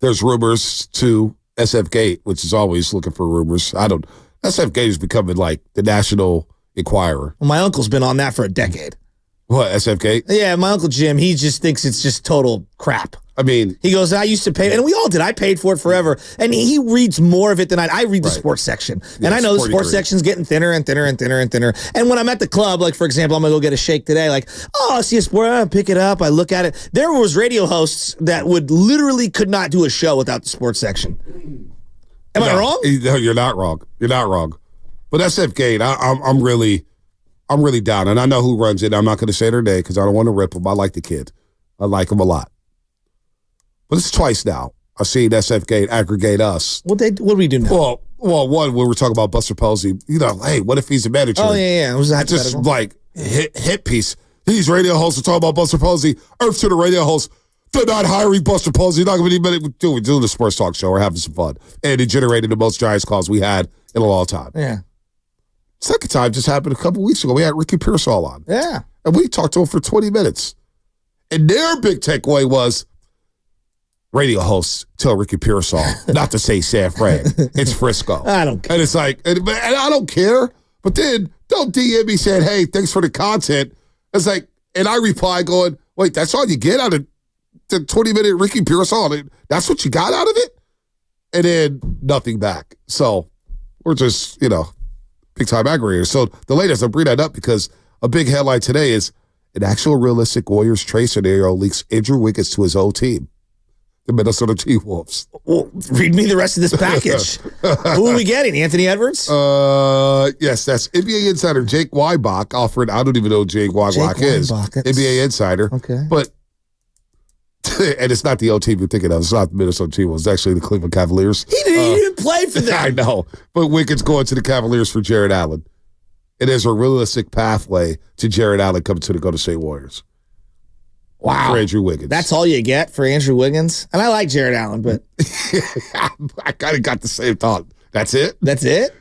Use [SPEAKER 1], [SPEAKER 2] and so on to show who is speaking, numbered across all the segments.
[SPEAKER 1] there's rumors to SF Gate, which is always looking for rumors. SF Gate is becoming like the National Enquirer.
[SPEAKER 2] Well, my uncle's been on that for a decade.
[SPEAKER 1] What, SF Gate?
[SPEAKER 2] Yeah, my Uncle Jim, he just thinks it's just total crap.
[SPEAKER 1] I mean,
[SPEAKER 2] he goes, I used to pay, and we all did. I paid for it forever. And he reads more of it than I read the sports section.
[SPEAKER 1] Yeah,
[SPEAKER 2] and I know the sports section's getting thinner and thinner and thinner and thinner. And when I'm at the club, like, for example, I'm going to go get a shake today. Like, I see a sport, I pick it up, I look at it. There was radio hosts that could not do a show without the sports section. Am I wrong?
[SPEAKER 1] No, you're not wrong. You're not wrong. But SF Gate, I'm really down. And I know who runs it. I'm not going to say their name because I don't want to rip him. I like the kid. I like him a lot. But it's twice now. I've seen SF Gate aggregate us.
[SPEAKER 2] What do we do now?
[SPEAKER 1] Well, one, when we're talking about Buster Posey, hey, what if he's a manager?
[SPEAKER 2] Oh, yeah. It was that
[SPEAKER 1] just like hit piece. These radio hosts are talking about Buster Posey. Earth to the radio hosts. They're not hiring Buster Posey. Not going to be we're doing the sports talk show. We're having some fun. And it generated the most Giants calls we had in a long time.
[SPEAKER 2] Yeah.
[SPEAKER 1] Second time just happened a couple weeks ago. We had Ricky Pearsall on.
[SPEAKER 2] Yeah.
[SPEAKER 1] And we talked to him for 20 minutes. And their big takeaway was radio hosts tell Ricky Pearsall not to say San Fran. It's Frisco.
[SPEAKER 2] I don't care.
[SPEAKER 1] And it's like, and I don't care. But then don't DM me saying, hey, thanks for the content. It's like, and I reply going, wait, that's all you get out of the 20-minute Ricky Pearsall? That's what you got out of it? And then nothing back. So we're just, big-time aggregators. So the latest, I'll bring that up because a big headline today is an actual realistic Warriors trade scenario leaks Andrew Wiggins to his old team, the Minnesota T-Wolves.
[SPEAKER 2] Well, read me the rest of this package. Who are we getting? Anthony Edwards?
[SPEAKER 1] Yes, that's NBA insider Jake Weinbach offered. I don't even know who Jake Weinbach is. NBA insider.
[SPEAKER 2] Okay.
[SPEAKER 1] But, and it's not the old team you're thinking of. It's not the Minnesota T-Wolves. It's actually the Cleveland Cavaliers.
[SPEAKER 2] He didn't even play for them.
[SPEAKER 1] I know. But Wiggins going to the Cavaliers for Jarrett Allen. It is a realistic pathway to Jarrett Allen coming to the Golden State Warriors.
[SPEAKER 2] Wow.
[SPEAKER 1] For Andrew Wiggins.
[SPEAKER 2] That's all you get for Andrew Wiggins? And I like Jarrett Allen, but...
[SPEAKER 1] I kind of got the same thought. That's it?
[SPEAKER 2] That's it?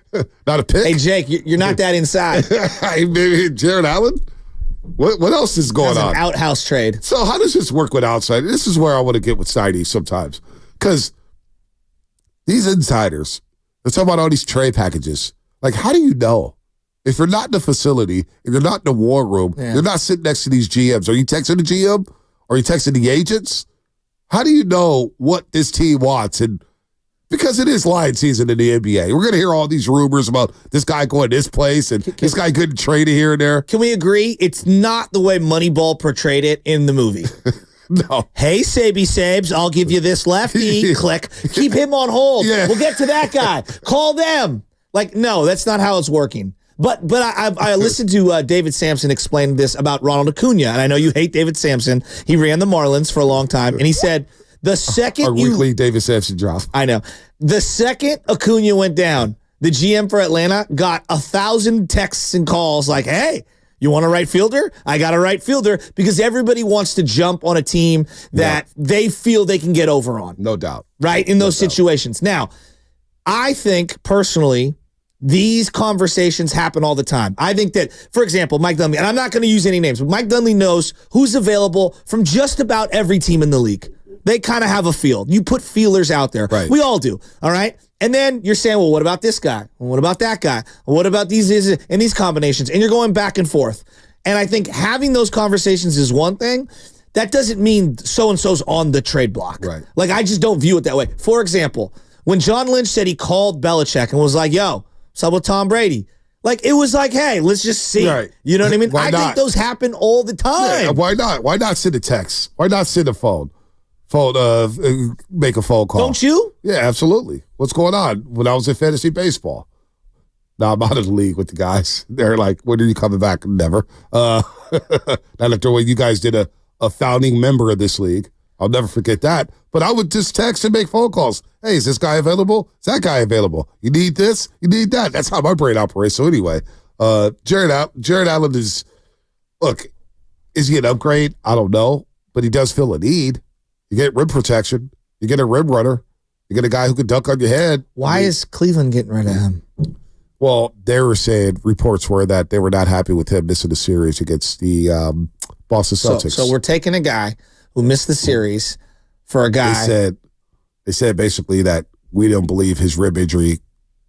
[SPEAKER 1] Not a pick?
[SPEAKER 2] Hey, Jake, you're not that inside.
[SPEAKER 1] Hey, maybe Jarrett Allen? What else is going on?
[SPEAKER 2] An outhouse trade.
[SPEAKER 1] So how does this work with outside? This is where I want to get with Steiny sometimes. Because these insiders, they're talking about all these trade packages. Like, how do you know? If you're not in the facility, if you're not in the war room, you're not sitting next to these GMs. Are you texting the GM? Are you texting the agents? How do you know what this team wants? And because it is lion season in the NBA. We're going to hear all these rumors about this guy going this place and this guy getting traded here and there.
[SPEAKER 2] Can we agree? It's not the way Moneyball portrayed it in the movie.
[SPEAKER 1] No.
[SPEAKER 2] Hey, Sabes, I'll give you this lefty. Click. Keep him on hold.
[SPEAKER 1] Yeah.
[SPEAKER 2] We'll get to that guy. Call them. Like, no, that's not how it's working. But I listened to David Sampson explain this about Ronald Acuna, and I know you hate David Sampson. He ran the Marlins for a long time, and he said the second
[SPEAKER 1] Our weekly David Sampson drop.
[SPEAKER 2] I know. The second Acuna went down, the GM for Atlanta got 1,000 texts and calls like, hey, you want a right fielder? I got a right fielder, because everybody wants to jump on a team that they feel they can get over on.
[SPEAKER 1] No doubt.
[SPEAKER 2] Right? In those situations. Now, I think personally, these conversations happen all the time. I think that, for example, Mike Dunleavy, and I'm not going to use any names, but Mike Dunleavy knows who's available from just about every team in the league. They kind of have a feel. You put feelers out there.
[SPEAKER 1] Right.
[SPEAKER 2] We all do. All right? And then you're saying, well, what about this guy? Well, what about that guy? Well, what about these and these combinations? And you're going back and forth. And I think having those conversations is one thing. That doesn't mean so-and-so's on the trade block.
[SPEAKER 1] Right.
[SPEAKER 2] Like, I just don't view it that way. For example, when John Lynch said he called Belichick and was like, yo, what's up with Tom Brady? Like, it was like, hey, let's just see.
[SPEAKER 1] Right.
[SPEAKER 2] You know what I mean?
[SPEAKER 1] Why
[SPEAKER 2] I
[SPEAKER 1] not?
[SPEAKER 2] think those happen all the time.
[SPEAKER 1] Yeah, why not? Why not send a text? Why not send a phone? Make a phone call.
[SPEAKER 2] Don't you?
[SPEAKER 1] Yeah, absolutely. What's going on? When I was in fantasy baseball. Now I'm out of the league with the guys. They're like, when are you coming back? Never. Not after when you guys did a founding member of this league. I'll never forget that. But I would just text and make phone calls. Hey, is this guy available? Is that guy available? You need this? You need that? That's how my brain operates. So anyway, Jarrett Allen is, look, is he an upgrade? I don't know. But he does feel a need. You get rim protection. You get a rim runner. You get a guy who can dunk on your head.
[SPEAKER 2] Why is Cleveland getting rid of him?
[SPEAKER 1] Well, they were saying, reports were that they were not happy with him missing the series against the Boston Celtics.
[SPEAKER 2] So we're taking a guy who missed the series for a guy.
[SPEAKER 1] They said They said basically that we don't believe his rib injury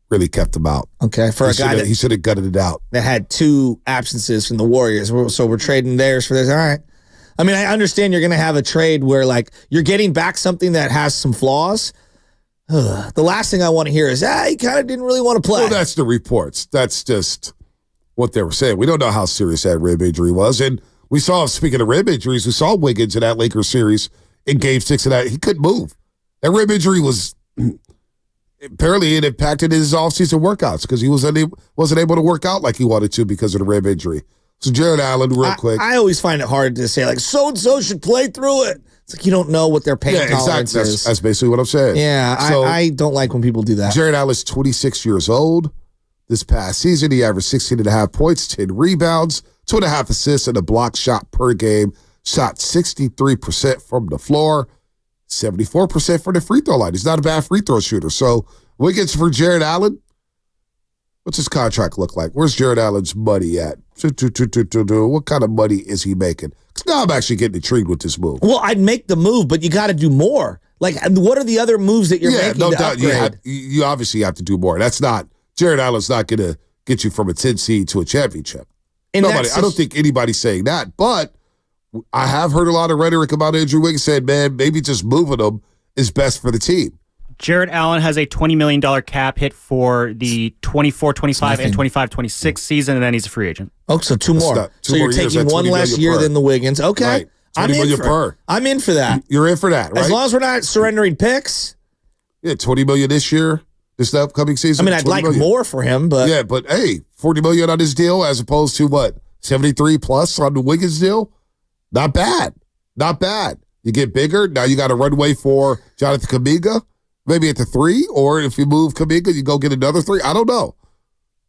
[SPEAKER 1] really kept him out.
[SPEAKER 2] Okay, for a guy
[SPEAKER 1] he should have gutted it out.
[SPEAKER 2] That had 2 absences from the Warriors, so we're trading theirs for this. All right. I mean, I understand you're going to have a trade where, like, you're getting back something that has some flaws. The last thing I want to hear is, he kind of didn't really want to play.
[SPEAKER 1] Well, that's the reports. That's just what they were saying. We don't know how serious that rib injury was. And we saw, speaking of rib injuries, we saw Wiggins in that Lakers series in Game 6 of that. He couldn't move. That rib injury was apparently it impacted his offseason workouts because he wasn't able to work out like he wanted to because of the rib injury. So Jarrett Allen, real quick.
[SPEAKER 2] I always find it hard to say, like, so-and-so should play through it. It's like you don't know what their pain tolerance is.
[SPEAKER 1] That's basically what I'm saying.
[SPEAKER 2] Yeah, so, I don't like when people do that.
[SPEAKER 1] Jarrett Allen's 26 years old. This past season, he averaged 16.5 points, 10 rebounds, 2.5 assists, and a block shot per game. Shot 63% from the floor, 74% from the free throw line. He's not a bad free throw shooter. So Wiggins for Jarrett Allen. What's his contract look like? Where's Jarrett Allen's money at? What kind of money is he making? Because now I'm actually getting intrigued with this move.
[SPEAKER 2] Well, I'd make the move, but you got to do more. Like, what are the other moves that you're making to upgrade?
[SPEAKER 1] You obviously have to do more. That's not, Jarrett Allen's not going to get you from a 10 seed to a championship. I don't think anybody's saying that, but I have heard a lot of rhetoric about Andrew Wiggins saying, man, maybe just moving him is best for the team.
[SPEAKER 3] Jarrett Allen has a $20 million cap hit for the 24-25 and 25-26 season, and then he's a free agent.
[SPEAKER 2] Oh, so 2 more. So you're taking 1 less year than the Wiggins. Okay.
[SPEAKER 1] Right.
[SPEAKER 2] I'm in for that.
[SPEAKER 1] You're in for that, right?
[SPEAKER 2] As long as we're not surrendering picks.
[SPEAKER 1] Yeah, $20 million this year, this upcoming season.
[SPEAKER 2] I mean, I'd like more for him, but.
[SPEAKER 1] Yeah, but hey, $40 million on this deal as opposed to what? 73 plus on the Wiggins deal? Not bad. Not bad. You get bigger. Now you got a runway for Jonathan Kuminga. Maybe at the 3, or if you move Kuminga, you go get another 3. I don't know.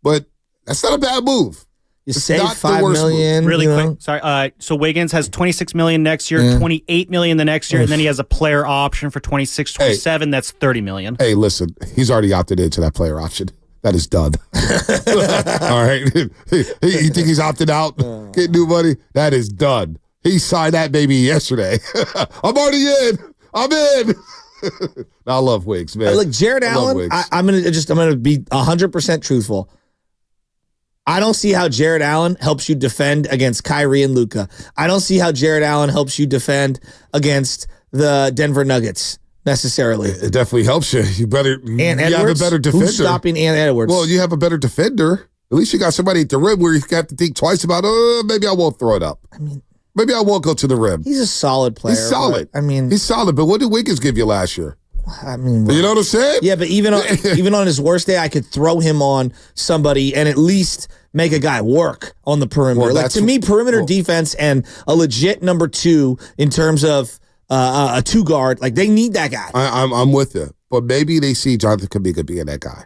[SPEAKER 1] But that's not a bad move.
[SPEAKER 2] You save $5 million.
[SPEAKER 3] Really quick. Sorry. So Wiggins has $26 million next year, $28 million the next year, and then he has a player option for 26-27. That's $30 million.
[SPEAKER 1] Hey, listen, he's already opted into that player option. That is done. All right. You think he's opted out? Getting new money? That is done. He signed that baby yesterday. I'm already in. I'm in. I love Wiggs, man.
[SPEAKER 2] Look, Jarrett Allen, I'm gonna be 100% truthful. I don't see how Jarrett Allen helps you defend against Kyrie and Luka. I don't see how Jarrett Allen helps you defend against the Denver Nuggets necessarily.
[SPEAKER 1] It definitely helps you. You have a better defender.
[SPEAKER 2] Who's stopping Ant Edwards?
[SPEAKER 1] Well, you have a better defender. At least you got somebody at the rim where you have to think twice about, maybe I won't throw it up. I mean, maybe I won't go to the rim.
[SPEAKER 2] He's a solid player.
[SPEAKER 1] He's solid.
[SPEAKER 2] He's
[SPEAKER 1] solid. But what did Wiggins give you last year?
[SPEAKER 2] I mean,
[SPEAKER 1] you know what I'm saying?
[SPEAKER 2] Yeah, but even on his worst day, I could throw him on somebody and at least make a guy work on the perimeter. Well, to me, perimeter defense and a legit number 2 in terms of a 2 guard, like they need that guy.
[SPEAKER 1] I'm with you, but maybe they see Jonathan Kuminga being that guy.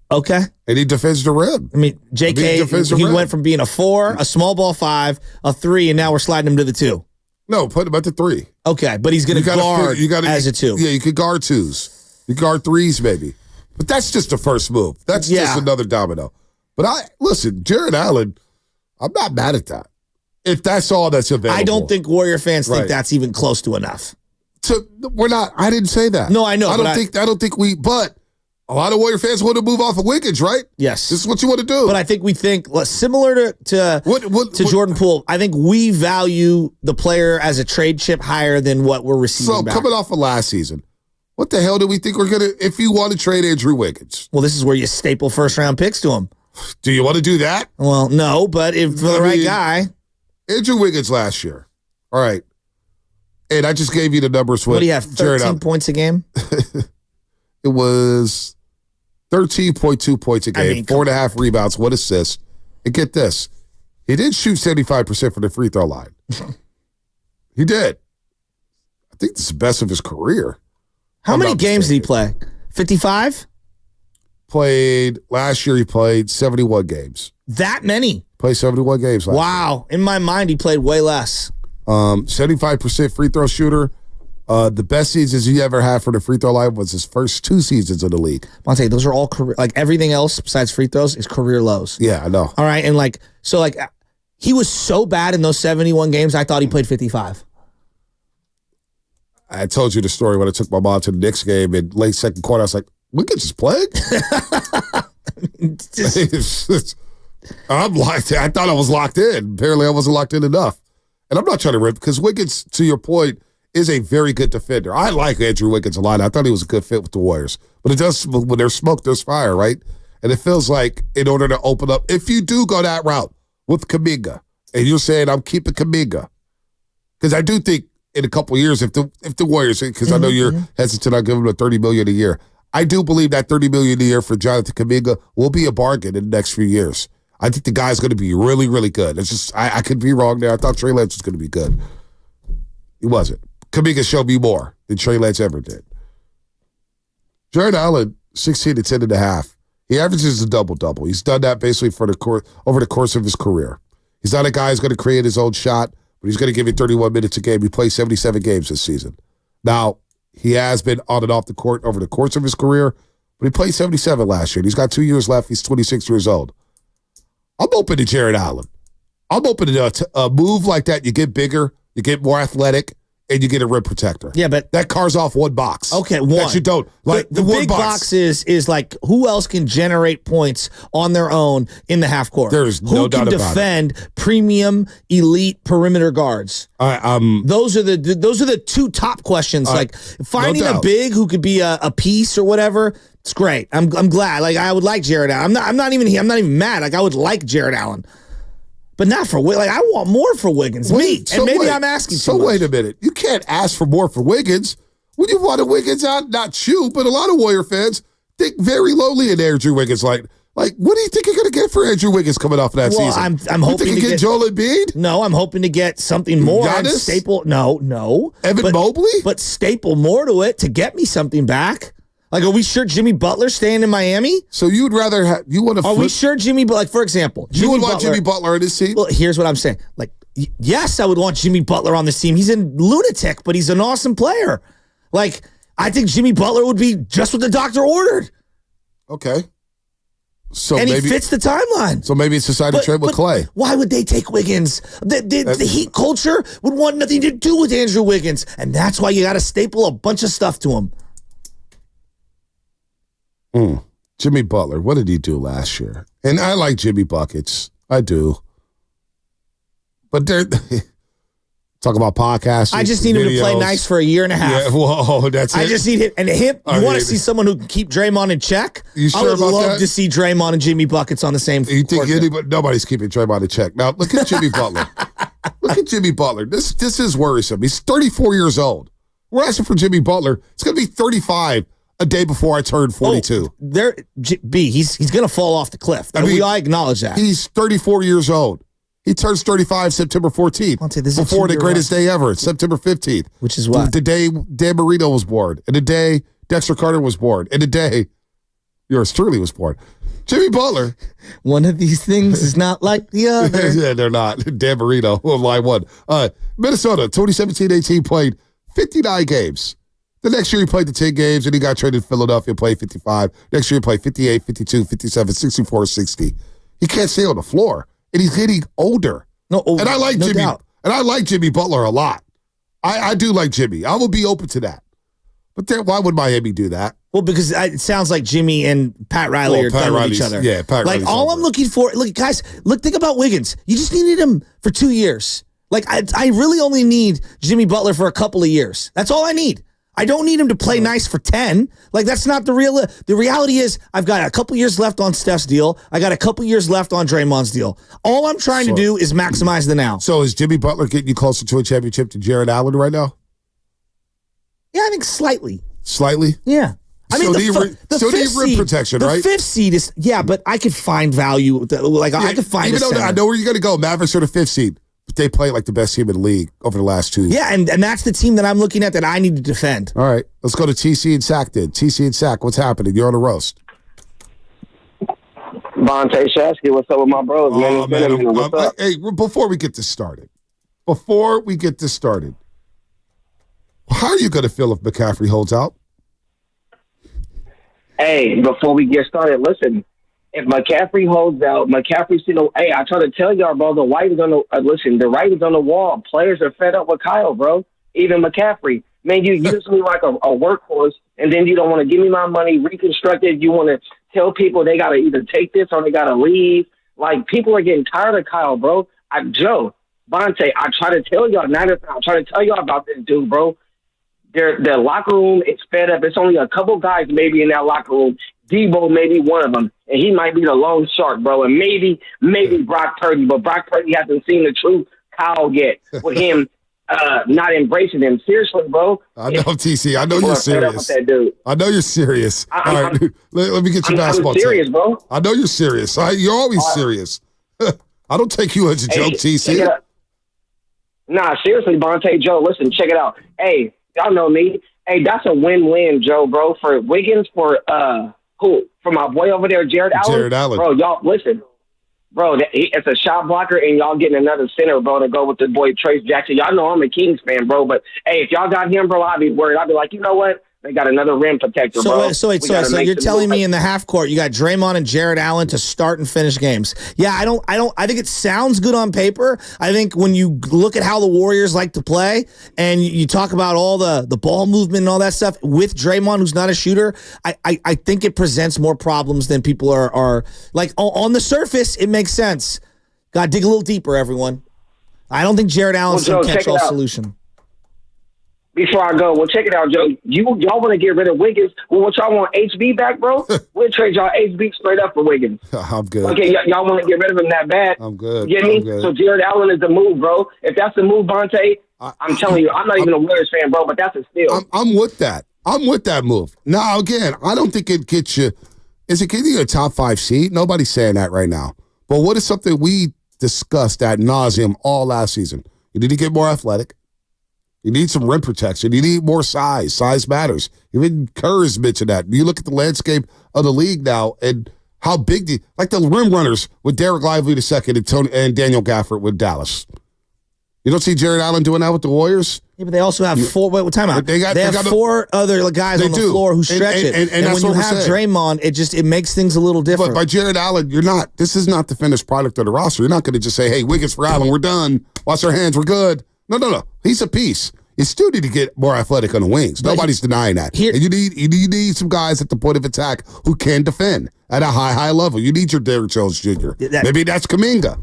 [SPEAKER 2] Okay.
[SPEAKER 1] And he defends the rim.
[SPEAKER 2] I mean, JK, he went from being a 4, a small ball 5, a 3, and now we're sliding him to the 2.
[SPEAKER 1] No, put him at the 3.
[SPEAKER 2] Okay, but he's going to guard as a 2.
[SPEAKER 1] Yeah, you could guard 2s. You guard 3s maybe. But that's just the first move. That's just another domino. But listen, Jarrett Allen, I'm not mad at that. If that's all that's available.
[SPEAKER 2] I don't think Warrior fans think that's even close to enough.
[SPEAKER 1] We're not. I didn't say that.
[SPEAKER 2] No, I know.
[SPEAKER 1] I don't think we. But a lot of Warrior fans want to move off of Wiggins, right?
[SPEAKER 2] Yes,
[SPEAKER 1] this is what you want to do.
[SPEAKER 2] But I think we think similar to Jordan Poole. I think we value the player as a trade chip higher than what we're receiving.
[SPEAKER 1] So coming off of last season, what the hell do we think we're gonna? If you want to trade Andrew Wiggins,
[SPEAKER 2] well, this is where you staple first round picks to him.
[SPEAKER 1] Do you want to do that?
[SPEAKER 2] Well, no, but if for the right guy,
[SPEAKER 1] Andrew Wiggins last year. All right. And I just gave you the numbers.
[SPEAKER 2] What do you have, 13 points a game?
[SPEAKER 1] It was 13.2 points a game, 4.5 rebounds, 1 assist. And get this. He did shoot 75% from the free throw line. He did. I think this is the best of his career.
[SPEAKER 2] How many games did he play? 55?
[SPEAKER 1] Last year he played 71 games.
[SPEAKER 2] That many?
[SPEAKER 1] Played 71 games last year.
[SPEAKER 2] Wow. In my mind, he played way less.
[SPEAKER 1] 75% free throw shooter. The best seasons he ever had for the free throw line was his first 2 seasons in the league. I'll tell you,
[SPEAKER 2] those are all career, like everything else besides free throws is career lows.
[SPEAKER 1] Yeah, I know.
[SPEAKER 2] All right. And he was so bad in those 71 games, I thought he played 55.
[SPEAKER 1] I told you the story when I took my mom to the Knicks game in late second quarter. I was like, Wiggins is playing? I'm locked in. I thought I was locked in. Apparently, I wasn't locked in enough. And I'm not trying to rip because Wiggins, to your point, is a very good defender. I like Andrew Wiggins a lot. I thought he was a good fit with the Warriors. But it does, when there's smoke, there's fire, right? And it feels like in order to open up, if you do go that route with Kuminga, and you're saying I'm keeping Kuminga, because I do think in a couple of years, if the Warriors, because I know you're hesitant on giving him $30 million a year, I do believe that $30 million a year for Jonathan Kuminga will be a bargain in the next few years. I think the guy's going to be really, really good. It's just I could be wrong there. I thought Trey Lance was going to be good. He wasn't. Kuminga showed me more than Trey Lance ever did. Jarrett Allen, 16 to 10 and a half. He averages a double-double. He's done that basically over the course of his career. He's not a guy who's going to create his own shot, but he's going to give you 31 minutes a game. He played 77 games this season. Now, he has been on and off the court over the course of his career, but he played 77 last year. He's got 2 years left. He's 26 years old. I'm open to Jarrett Allen. I'm open to a move like that. You get bigger, you get more athletic, and you get a rim protector.
[SPEAKER 2] Yeah, but
[SPEAKER 1] that car's off one box.
[SPEAKER 2] Okay, one.
[SPEAKER 1] That you don't. Like
[SPEAKER 2] the big box is like who else can generate points on their own in the half court?
[SPEAKER 1] There's no doubt about it.
[SPEAKER 2] Who can defend premium elite perimeter guards? Those are the two top questions. Like finding a big who could be a piece or whatever. It's great. I'm glad. Like I would like Jarrett Allen. I'm not even mad. Like I would like Jarrett Allen. But not for Wiggins. Like I want more for Wiggins. I'm asking too much.
[SPEAKER 1] Wait a minute. You can't ask for more for Wiggins. When you wanted Wiggins out, not you, but a lot of Warrior fans think very lowly in Andrew Wiggins. Like what do you think you're going to get for Andrew Wiggins coming off of that season?
[SPEAKER 2] I'm hoping
[SPEAKER 1] to get Joel Embiid.
[SPEAKER 2] No, I'm hoping to get something more.
[SPEAKER 1] Giannis?
[SPEAKER 2] No.
[SPEAKER 1] Evan Mobley?
[SPEAKER 2] But staple more to it to get me something back. Like, are we sure Jimmy Butler's staying in Miami?
[SPEAKER 1] So you'd rather have, you want to
[SPEAKER 2] Are we sure Jimmy, like, for example,
[SPEAKER 1] you would want Jimmy Butler on his team?
[SPEAKER 2] Well, here's what I'm saying. Like, yes, I would want Jimmy Butler on this team. He's a lunatic, but he's an awesome player. Like, I think Jimmy Butler would be just what the doctor ordered.
[SPEAKER 1] Okay. So
[SPEAKER 2] and
[SPEAKER 1] maybe,
[SPEAKER 2] he fits the timeline.
[SPEAKER 1] So maybe it's decided to trade with Clay.
[SPEAKER 2] Why would they take Wiggins? The Heat culture would want nothing to do with Andrew Wiggins. And that's why you got to staple a bunch of stuff to him.
[SPEAKER 1] Jimmy Butler, what did he do last year? And I like Jimmy Buckets. I do. But they're talk about podcasts.
[SPEAKER 2] I just need him to play nice for a year and a half.
[SPEAKER 1] Yeah, whoa, that's it.
[SPEAKER 2] I just need him. And him, you want to see someone who can keep Draymond in check?
[SPEAKER 1] You sure
[SPEAKER 2] I would
[SPEAKER 1] about
[SPEAKER 2] love
[SPEAKER 1] that?
[SPEAKER 2] to see Draymond and Jimmy Buckets on the same
[SPEAKER 1] You think
[SPEAKER 2] court.
[SPEAKER 1] nobody's keeping Draymond in check. Now, look at Jimmy Butler. Look at Jimmy Butler. This is worrisome. He's 34 years old. We're asking for Jimmy Butler. It's going to be 35 a day before I turn 42.
[SPEAKER 2] He's going to fall off the cliff. We all acknowledge that.
[SPEAKER 1] He's 34 years old. He turns 35 September 14th. Before the greatest day ever. It's September 15th.
[SPEAKER 2] Which is what?
[SPEAKER 1] The day Dan Marino was born. And the day Dexter Carter was born. And the day yours truly was born. Jimmy Butler.
[SPEAKER 2] One of these things is not like the other.
[SPEAKER 1] Yeah, they're not. Dan Marino on line one. Minnesota, 2017-18 played 59 games. The next year he played the 10 games and he got traded to Philadelphia, played 55. Next year he played 58, 52, 57, 64, 60. He can't stay on the floor. And he's getting older. And I like Jimmy.
[SPEAKER 2] Doubt.
[SPEAKER 1] And I like Jimmy Butler a lot. I do like Jimmy. I will be open to that. But why would Miami do that?
[SPEAKER 2] Well, because it sounds like Jimmy and Pat Riley are done with each other.
[SPEAKER 1] Yeah, Pat Riley's
[SPEAKER 2] all I'm looking for, guys, think about Wiggins. You just needed him for 2 years. Like, I really only need Jimmy Butler for a couple of years. That's all I need. I don't need him to play nice for 10. Like, that's not the real. The reality is I've got a couple years left on Steph's deal. I got a couple years left on Draymond's deal. All I'm trying to do is maximize the now.
[SPEAKER 1] So is Jimmy Butler getting you closer to a championship to Jarrett Allen right now?
[SPEAKER 2] Yeah, I think slightly.
[SPEAKER 1] Slightly?
[SPEAKER 2] Yeah. I mean,
[SPEAKER 1] the rim protection, right?
[SPEAKER 2] The fifth seed is, but I could find value. I could find
[SPEAKER 1] even though I know where you're going to go. Mavericks are the fifth seed. But they play like the best team in the league over the last 2 years.
[SPEAKER 2] Yeah, and that's the team that I'm looking at that I need to defend.
[SPEAKER 1] All right, let's go to TC and Sack then. TC and Sack, what's happening? You're on a roast.
[SPEAKER 4] Vontae Shasky, what's up with my bros?
[SPEAKER 1] Oh, man.
[SPEAKER 4] What's up?
[SPEAKER 1] Hey, before we get this started, how are you going to feel if McCaffrey holds out?
[SPEAKER 4] Hey, before we get started, listen. If McCaffrey holds out, McCaffrey's I try to tell y'all, bro, the writing's on the writing's on the wall. Players are fed up with Kyle, bro. Even McCaffrey. Man, you use me like a workhorse, and then you don't want to give me my money reconstructed. You want to tell people they got to either take this or they got to leave. Like, people are getting tired of Kyle, bro. Joe, Bonte, I try to tell y'all, I try to tell y'all about this dude, bro. Their locker room is fed up. It's only a couple guys maybe in that locker room. Debo may be one of them, and he might be the lone shark, bro. And maybe Brock Purdy, but Brock Purdy hasn't seen the true Kyle yet with him not embracing him. Seriously, bro.
[SPEAKER 1] I know, TC. I know you're serious.
[SPEAKER 4] That dude.
[SPEAKER 1] I know you're serious. All right, let me get your basketball.
[SPEAKER 4] I'm serious, bro.
[SPEAKER 1] I know you're serious. You're always serious. I don't take you as a joke, TC.
[SPEAKER 4] Nah, seriously, Bonte, Joe, listen, check it out. Hey, y'all know me. Hey, that's a win-win, Joe, bro, for Wiggins, for who? For my boy over there, Jarrett Allen?
[SPEAKER 1] Jarrett Allen.
[SPEAKER 4] Bro, y'all, listen. Bro, it's a shot blocker, and y'all getting another center, bro, to go with the boy Trace Jackson. Y'all know I'm a Kings fan, bro, but, hey, if y'all got him, bro, I'd be worried. I'd be like, you know what? They got another rim protector, bro.
[SPEAKER 2] So you're telling me in the half court you got Draymond and Jarrett Allen to start and finish games. Yeah, I think it sounds good on paper. I think when you look at how the Warriors like to play and you talk about all the ball movement and all that stuff with Draymond, who's not a shooter, I think it presents more problems than people are like on the surface. It makes sense. Got to dig a little deeper, everyone. I don't think Jarrett Allen's a catch-all solution.
[SPEAKER 4] Before I go, well, check it out, Joe. Y'all want to get rid of Wiggins? Well, what y'all want, HB back, bro? We'll trade y'all HB straight up for Wiggins.
[SPEAKER 1] I'm good.
[SPEAKER 4] Okay, y'all want to get rid of him that bad?
[SPEAKER 1] I'm good.
[SPEAKER 4] You get me? So Jarrett Allen is the move, bro. If that's the move, Bonte, I'm telling you, I'm not even a Warriors fan, bro, but that's a steal.
[SPEAKER 1] I'm with that. I'm with that move. Now, again, I don't think it gets you. Is it getting you a top 5 seed? Nobody's saying that right now. But what is something we discussed ad nauseum all last season? You need to get more athletic. You need some rim protection. You need more size. Size matters. Even Kerr has mentioned that. You look at the landscape of the league now and how big like the rim runners with Derek Lively II and Daniel Gafford with Dallas. You don't see Jarrett Allen doing that with the Warriors?
[SPEAKER 2] Yeah, but they also have timeout. They have 4 other guys on the floor who stretch it. And when you have Draymond, it makes things a little different.
[SPEAKER 1] But by Jarrett Allen, this is not the finished product of the roster. You're not going to just say, hey, Wiggins for Allen, we're done. Wash our hands, we're good. No. He's a piece. You still need to get more athletic on the wings. Nobody's denying that. And you need some guys at the point of attack who can defend at a high level. You need your Derrick Jones Jr. Maybe that's Kuminga.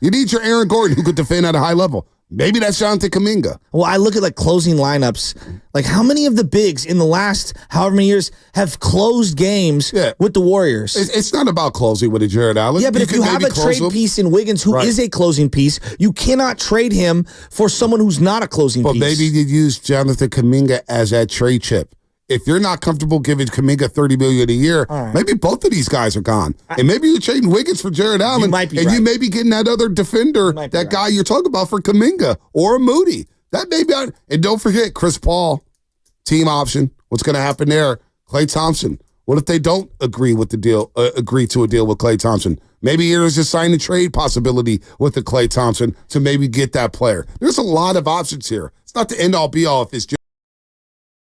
[SPEAKER 1] You need your Aaron Gordon who could defend at a high level. Maybe that's Jonathan Kuminga.
[SPEAKER 2] Well, I look at like closing lineups. Like how many of the bigs in the last however many years have closed games with the Warriors?
[SPEAKER 1] It's not about closing with a Jarrett Allen.
[SPEAKER 2] Yeah, but if you have a trade piece in Wiggins who is a closing piece, you cannot trade him for someone who's not a closing piece.
[SPEAKER 1] But maybe you use Jonathan Kuminga as that trade chip. If you're not comfortable giving Kuminga $30 million a year, maybe both of these guys are gone. And maybe you're trading Wiggins for Jarrett Allen. You might be and you may be getting that other defender, that guy you're talking about for Kuminga or Moody. That may be out. And don't forget, Chris Paul, team option. What's going to happen there? Klay Thompson. What if they don't agree to a deal with Klay Thompson? Maybe there's a sign and trade possibility with the Klay Thompson to maybe get that player. There's a lot of options here. It's not the end all be all if it's just